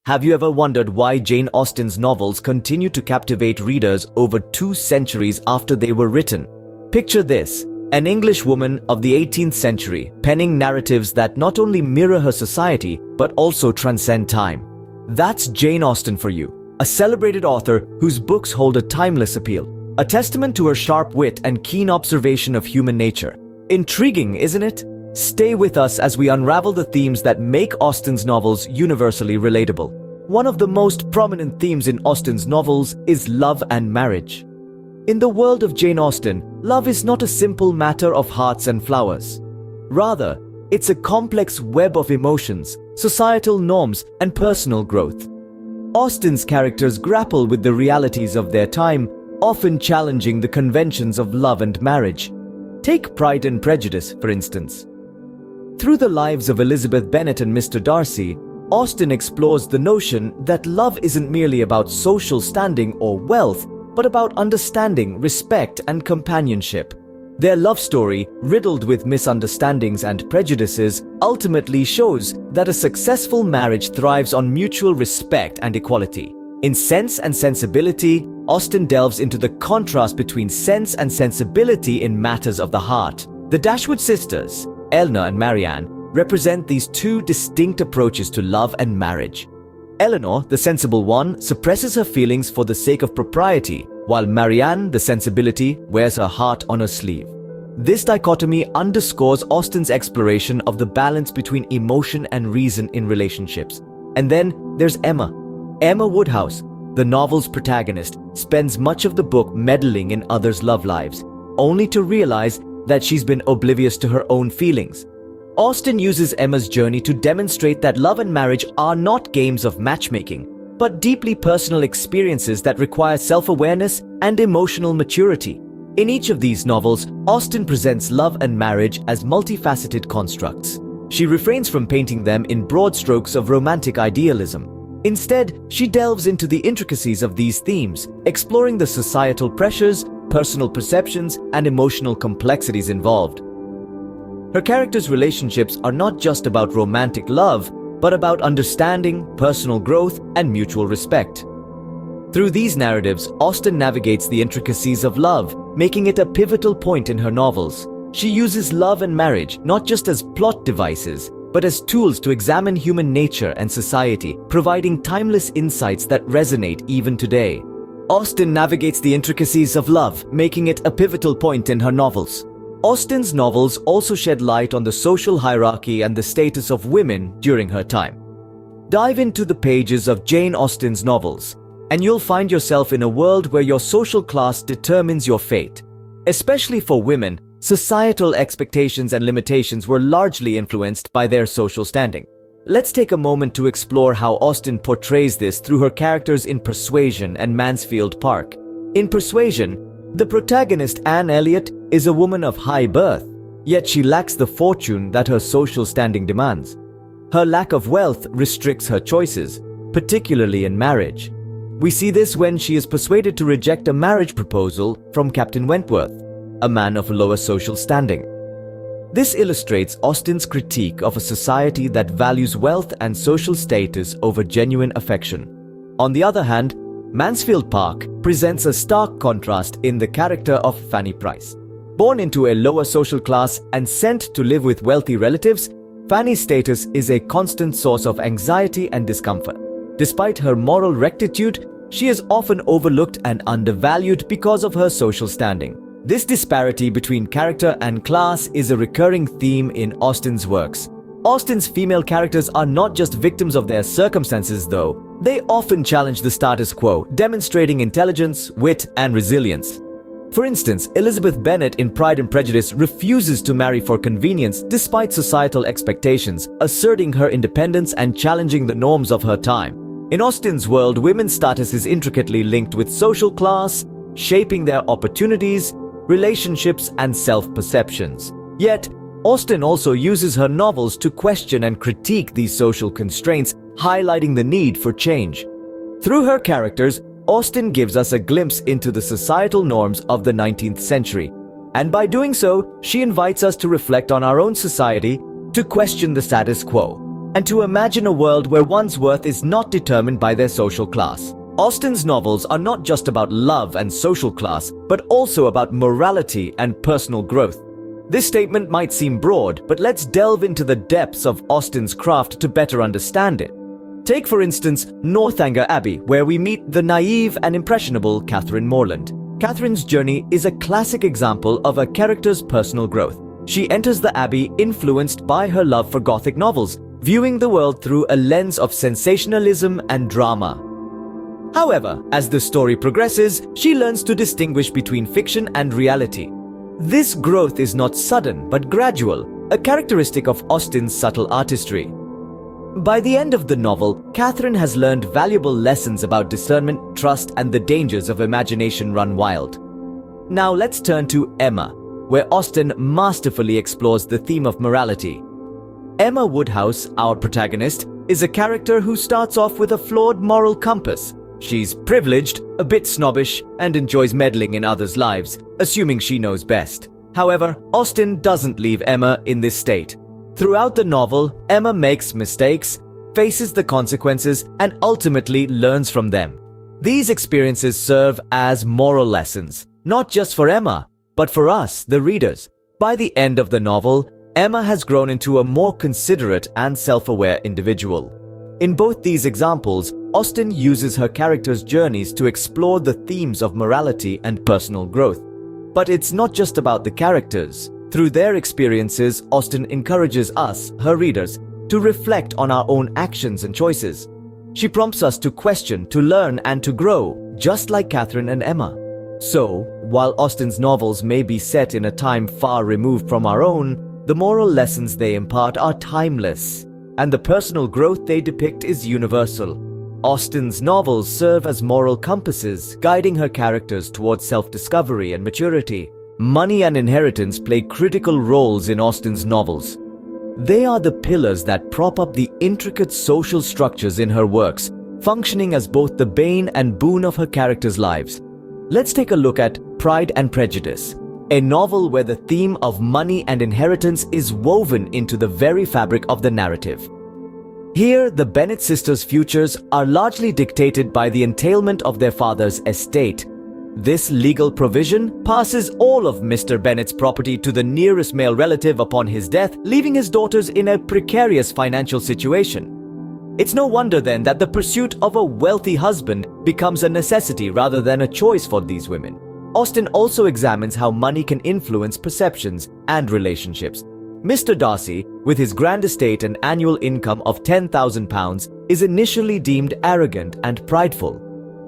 Have you ever wondered why Jane Austen's novels continue to captivate readers over 2 centuries after they were written? Picture this, an English woman of the 18th century penning narratives that not only mirror her society but also transcend time. That's Jane Austen for you, a celebrated author whose books hold a timeless appeal, a testament to her sharp wit and keen observation of human nature. Intriguing, isn't it? Stay with us as we unravel the themes that make Austen's novels universally relatable. One of the most prominent themes in Austen's novels is love and marriage. In the world of Jane Austen, love is not a simple matter of hearts and flowers. Rather, it's a complex web of emotions, societal norms, and personal growth. Austen's characters grapple with the realities of their time, often challenging the conventions of love and marriage. Take Pride and Prejudice, for instance. Through the lives of Elizabeth Bennet and Mr. Darcy, Austen explores the notion that love isn't merely about social standing or wealth, but about understanding, respect, and companionship. Their love story, riddled with misunderstandings and prejudices, ultimately shows that a successful marriage thrives on mutual respect and equality. In Sense and Sensibility, Austen delves into the contrast between sense and sensibility in matters of the heart. The Dashwood sisters, Eleanor and Marianne, represent these 2 distinct approaches to love and marriage. Eleanor, the sensible one, suppresses her feelings for the sake of propriety, while Marianne, the sensibility, wears her heart on her sleeve. This dichotomy underscores Austen's exploration of the balance between emotion and reason in relationships. And then there's Emma. Emma Woodhouse, the novel's protagonist, spends much of the book meddling in others' love lives, only to realize that she's been oblivious to her own feelings. Austen uses Emma's journey to demonstrate that love and marriage are not games of matchmaking, but deeply personal experiences that require self-awareness and emotional maturity. In each of these novels, Austen presents love and marriage as multifaceted constructs. She refrains from painting them in broad strokes of romantic idealism. Instead, she delves into the intricacies of these themes, exploring the societal pressures, personal perceptions, and emotional complexities involved. Her characters' relationships are not just about romantic love, but about understanding, personal growth, and mutual respect. Through these narratives, Austen navigates the intricacies of love, making it a pivotal point in her novels. She uses love and marriage not just as plot devices, but as tools to examine human nature and society, providing timeless insights that resonate even today. Austen navigates the intricacies of love, making it a pivotal point in her novels. Austen's novels also shed light on the social hierarchy and the status of women during her time. Dive into the pages of Jane Austen's novels, and you'll find yourself in a world where your social class determines your fate. Especially for women, societal expectations and limitations were largely influenced by their social standing. Let's take a moment to explore how Austen portrays this through her characters in Persuasion and Mansfield Park. In Persuasion, the protagonist Anne Elliot is a woman of high birth, yet she lacks the fortune that her social standing demands. Her lack of wealth restricts her choices, particularly in marriage. We see this when she is persuaded to reject a marriage proposal from Captain Wentworth, a man of lower social standing. This illustrates Austen's critique of a society that values wealth and social status over genuine affection. On the other hand, Mansfield Park presents a stark contrast in the character of Fanny Price. Born into a lower social class and sent to live with wealthy relatives, Fanny's status is a constant source of anxiety and discomfort. Despite her moral rectitude, she is often overlooked and undervalued because of her social standing. This disparity between character and class is a recurring theme in Austen's works. Austen's female characters are not just victims of their circumstances, though. They often challenge the status quo, demonstrating intelligence, wit, and resilience. For instance, Elizabeth Bennet in Pride and Prejudice refuses to marry for convenience despite societal expectations, asserting her independence and challenging the norms of her time. In Austen's world, women's status is intricately linked with social class, shaping their opportunities, relationships, and self-perceptions. Yet, Austen also uses her novels to question and critique these social constraints, highlighting the need for change. Through her characters, Austen gives us a glimpse into the societal norms of the 19th century. And by doing so, she invites us to reflect on our own society, to question the status quo, and to imagine a world where one's worth is not determined by their social class. Austen's novels are not just about love and social class, but also about morality and personal growth. This statement might seem broad, but let's delve into the depths of Austen's craft to better understand it. Take, for instance, Northanger Abbey, where we meet the naive and impressionable Catherine Morland. Catherine's journey is a classic example of a character's personal growth. She enters the Abbey influenced by her love for Gothic novels, viewing the world through a lens of sensationalism and drama. However, as the story progresses, she learns to distinguish between fiction and reality. This growth is not sudden but gradual, a characteristic of Austen's subtle artistry. By the end of the novel, Catherine has learned valuable lessons about discernment, trust, and the dangers of imagination run wild. Now let's turn to Emma, where Austen masterfully explores the theme of morality. Emma Woodhouse, our protagonist, is a character who starts off with a flawed moral compass. She's privileged, a bit snobbish, and enjoys meddling in others' lives, assuming she knows best. However, Austen doesn't leave Emma in this state. Throughout the novel, Emma makes mistakes, faces the consequences, and ultimately learns from them. These experiences serve as moral lessons, not just for Emma, but for us, the readers. By the end of the novel, Emma has grown into a more considerate and self-aware individual. In both these examples, Austen uses her characters' journeys to explore the themes of morality and personal growth. But it's not just about the characters. Through their experiences, Austen encourages us, her readers, to reflect on our own actions and choices. She prompts us to question, to learn, and to grow, just like Catherine and Emma. So, while Austen's novels may be set in a time far removed from our own, the moral lessons they impart are timeless, and the personal growth they depict is universal. Austen's novels serve as moral compasses, guiding her characters towards self-discovery and maturity. Money and inheritance play critical roles in Austen's novels. They are the pillars that prop up the intricate social structures in her works, functioning as both the bane and boon of her characters' lives. Let's take a look at Pride and Prejudice, a novel where the theme of money and inheritance is woven into the very fabric of the narrative. Here, the Bennet sisters' futures are largely dictated by the entailment of their father's estate. This legal provision passes all of Mr. Bennet's property to the nearest male relative upon his death, leaving his daughters in a precarious financial situation. It's no wonder then that the pursuit of a wealthy husband becomes a necessity rather than a choice for these women. Austen also examines how money can influence perceptions and relationships. Mr. Darcy, with his grand estate and annual income of £10,000, is initially deemed arrogant and prideful.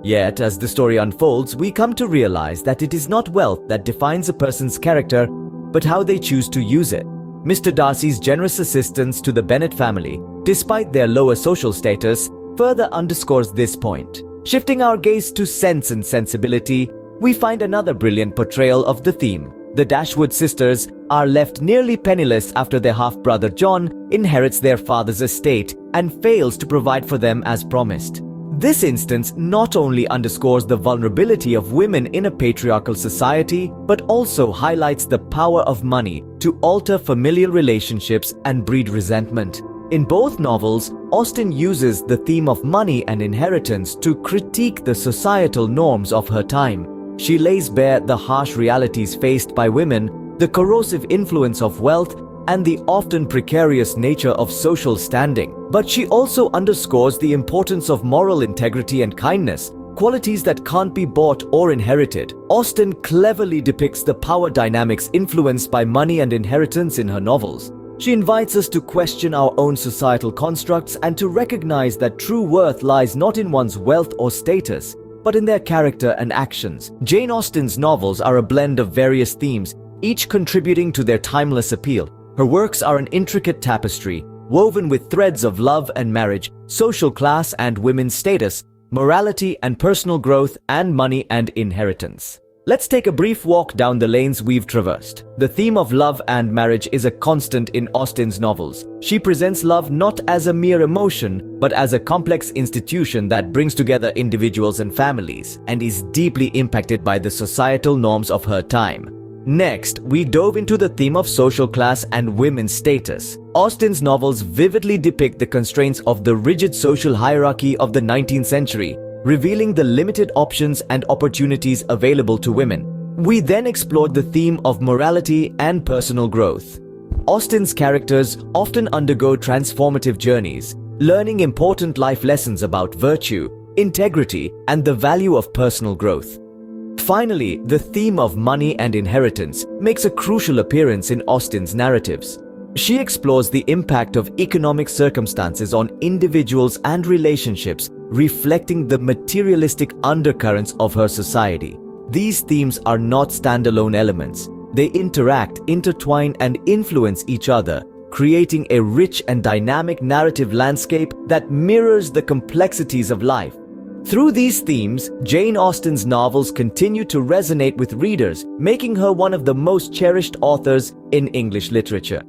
Yet, as the story unfolds, we come to realize that it is not wealth that defines a person's character, but how they choose to use it. Mr. Darcy's generous assistance to the Bennet family, despite their lower social status, further underscores this point. Shifting our gaze to Sense and Sensibility, we find another brilliant portrayal of the theme. The Dashwood sisters are left nearly penniless after their half-brother John inherits their father's estate and fails to provide for them as promised. This instance not only underscores the vulnerability of women in a patriarchal society, but also highlights the power of money to alter familial relationships and breed resentment. In both novels, Austen uses the theme of money and inheritance to critique the societal norms of her time. She lays bare the harsh realities faced by women, the corrosive influence of wealth, and the often precarious nature of social standing. But she also underscores the importance of moral integrity and kindness, qualities that can't be bought or inherited. Austen cleverly depicts the power dynamics influenced by money and inheritance in her novels. She invites us to question our own societal constructs and to recognize that true worth lies not in one's wealth or status, but in their character and actions. Jane Austen's novels are a blend of various themes, each contributing to their timeless appeal. Her works are an intricate tapestry, woven with threads of love and marriage, social class and women's status, morality and personal growth, and money and inheritance. Let's take a brief walk down the lanes we've traversed. The theme of love and marriage is a constant in Austen's novels. She presents love not as a mere emotion, but as a complex institution that brings together individuals and families, and is deeply impacted by the societal norms of her time. Next, we dove into the theme of social class and women's status. Austen's novels vividly depict the constraints of the rigid social hierarchy of the 19th century, revealing the limited options and opportunities available to women. We then explored the theme of morality and personal growth. Austen's characters often undergo transformative journeys, learning important life lessons about virtue, integrity, and the value of personal growth. Finally, the theme of money and inheritance makes a crucial appearance in Austen's narratives. She explores the impact of economic circumstances on individuals and relationships, reflecting the materialistic undercurrents of her society. These themes are not standalone elements. They interact, intertwine, and influence each other, creating a rich and dynamic narrative landscape that mirrors the complexities of life. Through these themes, Jane Austen's novels continue to resonate with readers, making her one of the most cherished authors in English literature.